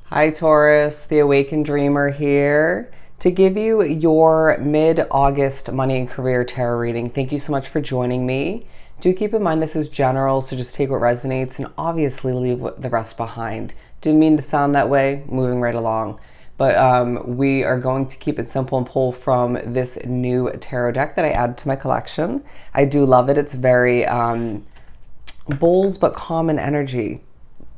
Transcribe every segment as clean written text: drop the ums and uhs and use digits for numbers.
Hi Taurus, the Awakened Dreamer here to give you your mid-August money and career tarot reading. Thank you so much for joining me. Do keep in mind this is general, so just take what resonates and obviously leave the rest behind. Didn't mean to sound that way, moving right along. But we are going to keep it simple and pull from this new tarot deck that I added to my collection. I do love it. It's very bold but calm in energy.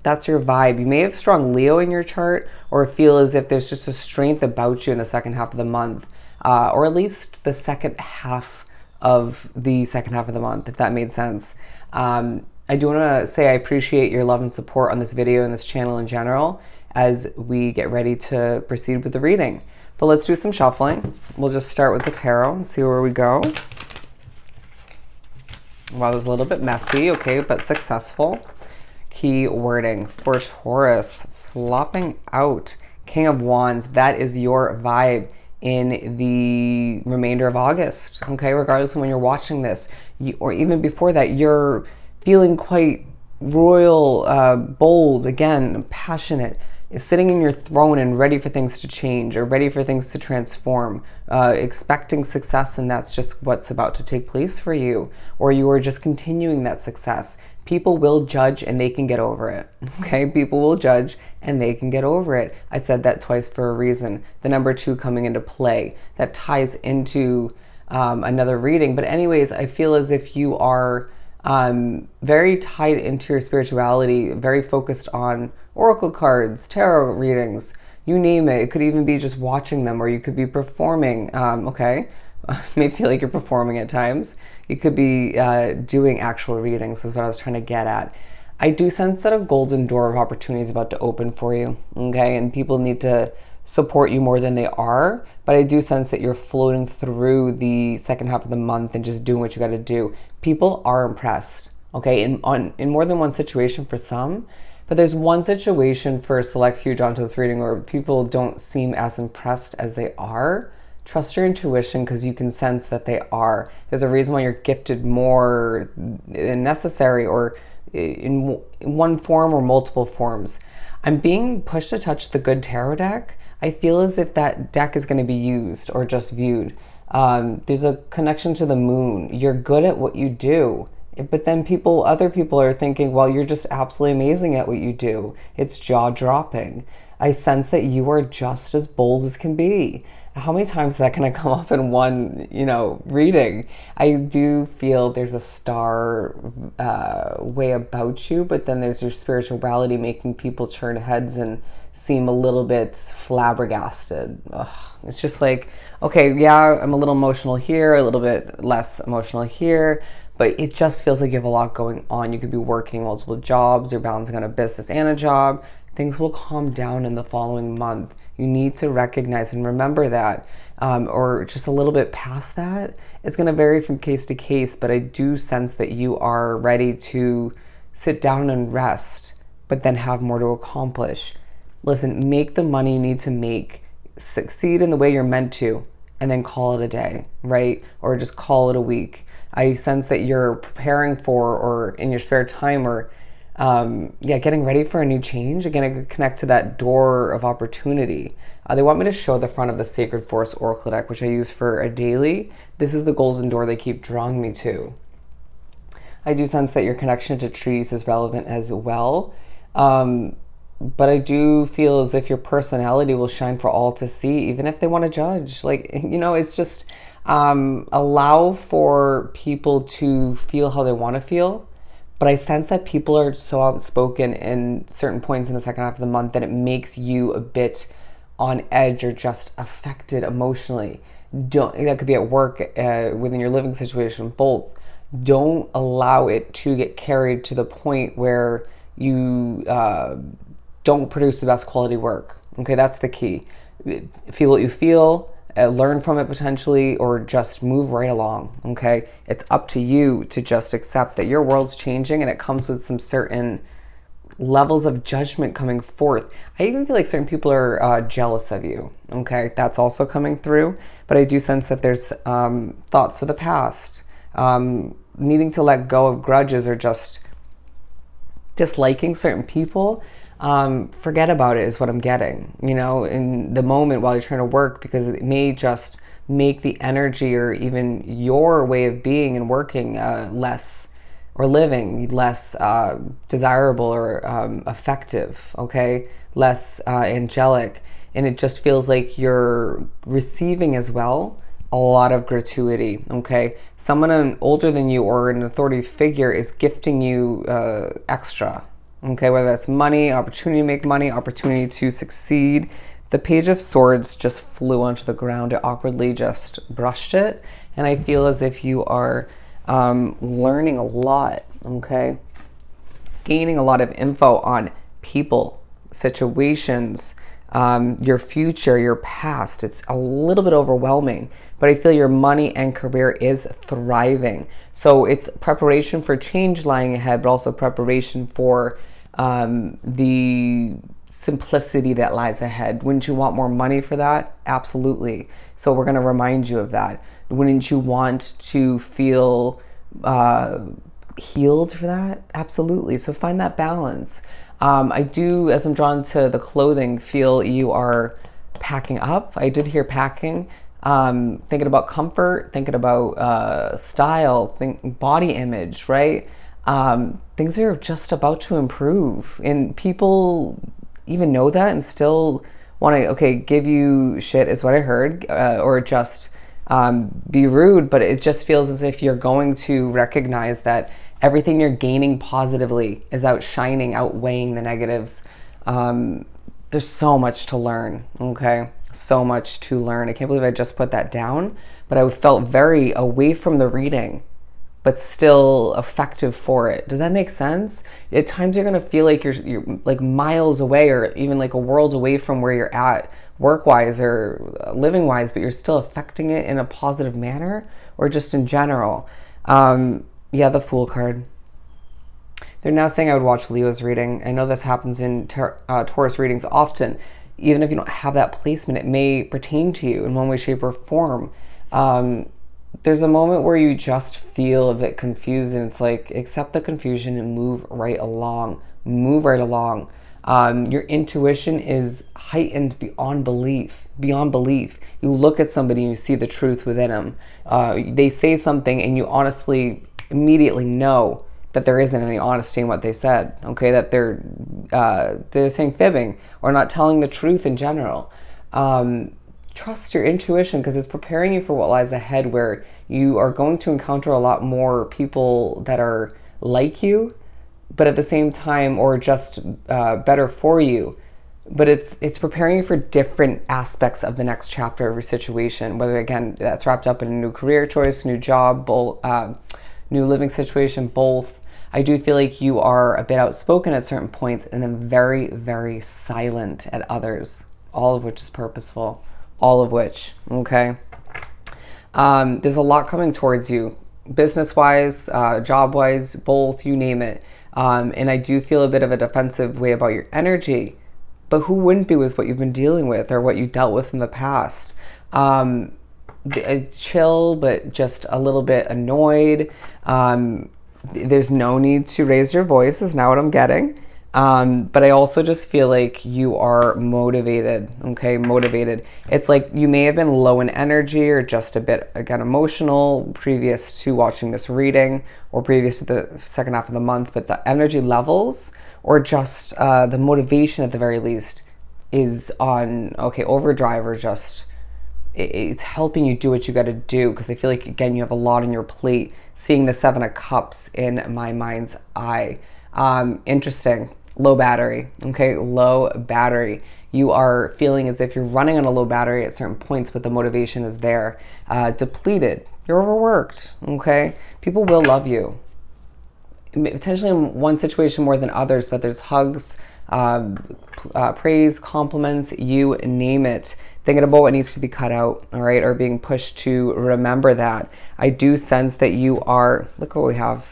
That's your vibe. You may have strong Leo in your chart or feel as if there's just a strength about you in the second half of the month, or at least the second half of the second half of the month, if that made sense. I do want to say I appreciate your love and support on this video and this channel in general as we get ready to proceed with the reading. But let's do some shuffling. We'll just start with the tarot and see where we go. Wow, it was a little bit messy, okay, but successful. Key wording for Taurus, flopping out King of Wands. That is your vibe in the remainder of August, okay? Regardless of when you're watching this, or even before that, you're feeling quite royal, bold, again, passionate, sitting in your throne and ready for things to change or ready for things to transform, expecting success, and that's just what's about to take place for you, or you are just continuing that success. People will judge and they can get over it, okay? People will judge and they can get over it. I said that twice for a reason. The number 2 coming into play. That ties into another reading. But anyways, I feel as if you are very tied into your spirituality, very focused on oracle cards, tarot readings, you name it. It could even be just watching them, or you could be performing, okay? May feel like you're performing at times. You could be doing actual readings is what I was trying to get at. I do sense that a golden door of opportunity is about to open for you, okay? And people need to support you more than they are, but I do sense that you're floating through the second half of the month and just doing what you got to do. People are impressed, okay? In more than one situation for some, but there's one situation for a select few drawn to this reading where people don't seem as impressed as they are. Trust your intuition because you can sense that they are. There's a reason why you're gifted more than necessary, or in one form or multiple forms. I'm being pushed to touch the good tarot deck. I feel as if that deck is going to be used or just viewed. There's a connection to the moon. You're good at what you do. But then other people are thinking, well, you're just absolutely amazing at what you do. It's jaw-dropping. I sense that you are just as bold as can be. How many times is that going to come up in one, reading? I do feel there's a star way about you, but then there's your spirituality making people turn heads and seem a little bit flabbergasted. Ugh. It's just like, okay, yeah, I'm a little emotional here, a little bit less emotional here, but it just feels like you have a lot going on. You could be working multiple jobs, you're balancing on a business and a job. Things will calm down in the following month. You need to recognize and remember that, or just a little bit past that. It's going to vary from case to case, but I do sense that you are ready to sit down and rest, but then have more to accomplish. Listen, make the money you need to make, succeed in the way you're meant to, and then call it a day, right? Or just call it a week. I sense that you're preparing for, or in your spare time, or getting ready for a new change. Again, I could connect to that door of opportunity. They want me to show the front of the Sacred Force Oracle deck, which I use for a daily. This is the golden door they keep drawing me to. I do sense that your connection to trees is relevant as well. But I do feel as if your personality will shine for all to see, even if they want to judge. It's just allow for people to feel how they want to feel. But I sense that people are so outspoken in certain points in the second half of the month that it makes you a bit on edge or just affected emotionally. That could be at work, within your living situation, both. Don't allow it to get carried to the point where you don't produce the best quality work. Okay, that's the key. Feel what you feel. Learn from it potentially, or just move right along, okay? It's up to you to just accept that your world's changing and it comes with some certain levels of judgment coming forth. I even feel like certain people are jealous of you, okay? That's also coming through, but I do sense that there's thoughts of the past, needing to let go of grudges, or just disliking certain people. forget about it is what I'm getting, you know, in the moment while you're trying to work, because it may just make the energy or even your way of being and working less, or living less desirable or effective, okay? Less angelic. And it just feels like you're receiving as well a lot of gratuity, okay? Someone older than you or an authority figure is gifting you extra, okay? Whether that's money, opportunity to make money, opportunity to succeed. The Page of Swords just flew onto the ground. It awkwardly just brushed it. And I feel as if you are learning a lot, okay? Gaining a lot of info on people, situations, your future, your past. It's a little bit overwhelming, but I feel your money and career is thriving. So it's preparation for change lying ahead, but also preparation for the simplicity that lies ahead. Wouldn't you want more money for that? Absolutely. So we're going to remind you of that. Wouldn't you want to feel healed for that? Absolutely. So find that balance. I do, as I'm drawn to the clothing, feel you are packing up. I did hear packing. Thinking about comfort, thinking about style, body image, right? Things are just about to improve, and people even know that and still want to, okay, give you shit is what I heard, or just be rude. But it just feels as if you're going to recognize that everything you're gaining positively is outweighing the negatives. There's so much to learn, okay? So much to learn. I can't believe I just put that down, but I felt very away from the reading, but still effective for it. Does that make sense? At times you're gonna feel like you're like miles away, or even like a world away from where you're at work-wise or living-wise, but you're still affecting it in a positive manner, or just in general. Yeah, the Fool card. They're now saying I would watch Leo's reading. I know this happens in Taurus readings often. Even if you don't have that placement, it may pertain to you in one way, shape, or form. There's a moment where you just feel a bit confused, and it's like, accept the confusion and move right along. Move right along. Your intuition is heightened beyond belief. Beyond belief. You look at somebody and you see the truth within them. They say something and you honestly immediately know that there isn't any honesty in what they said, okay? That they're saying fibbing or not telling the truth in general. Trust your intuition, because it's preparing you for what lies ahead, where you are going to encounter a lot more people that are like you, but at the same time, or just better for you. But it's preparing you for different aspects of the next chapter of your situation, whether, again, that's wrapped up in a new career choice, new job, new living situation, both. I do feel like you are a bit outspoken at certain points and then very, very silent at others, all of which is purposeful, all of which, okay? There's a lot coming towards you, business-wise, job-wise, both, you name it. And I do feel a bit of a defensive way about your energy, but who wouldn't be with what you've been dealing with or what you dealt with in the past? Chill, but just a little bit annoyed. There's no need to raise your voice is now what I'm getting. But I also just feel like you are motivated, okay? Motivated. It's like you may have been low in energy or just a bit, again, emotional previous to watching this reading or previous to the second half of the month, but the energy levels or just the motivation at the very least is on, okay, overdrive, or just it's helping you do what you got to do, because I feel like, again, you have a lot on your plate. Seeing the Seven of Cups in my mind's eye. Interesting. Low battery. Okay, low battery. You are feeling as if you're running on a low battery at certain points, but the motivation is there. Depleted. You're overworked. Okay, people will love you. Potentially in one situation more than others, but there's hugs, praise, compliments, you name it. Thinking about what needs to be cut out, all right, or being pushed to remember that. I do sense that you are, look what we have,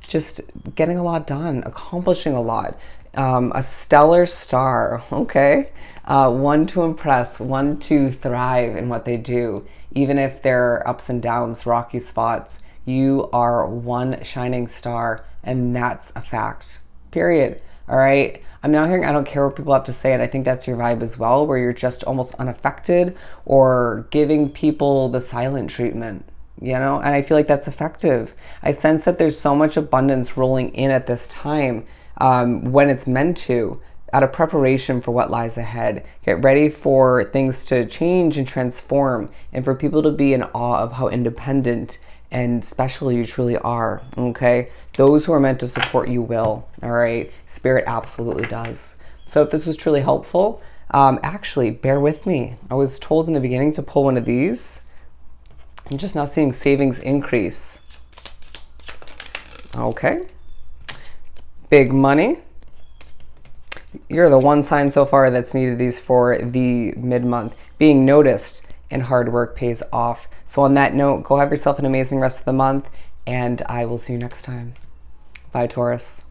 just getting a lot done, accomplishing a lot. A stellar star, okay? One to impress, one to thrive in what they do. Even if there are ups and downs, rocky spots, you are one shining star, and that's a fact, period. All right? I'm now hearing I don't care what people have to say, and I think that's your vibe as well, where you're just almost unaffected or giving people the silent treatment, you know? And I feel like that's effective. I sense that there's so much abundance rolling in at this time, when it's meant to, out of preparation for what lies ahead. Get ready for things to change and transform, and for people to be in awe of how independent and special you truly are, okay? Those who are meant to support you will, all right? Spirit absolutely does. So if this was truly helpful, actually, bear with me. I was told in the beginning to pull one of these. I'm just now seeing savings increase. Okay. Big money. You're the one sign so far that's needed these for the mid-month. Being noticed and hard work pays off. So on that note, go have yourself an amazing rest of the month, and I will see you next time. Bye, Taurus.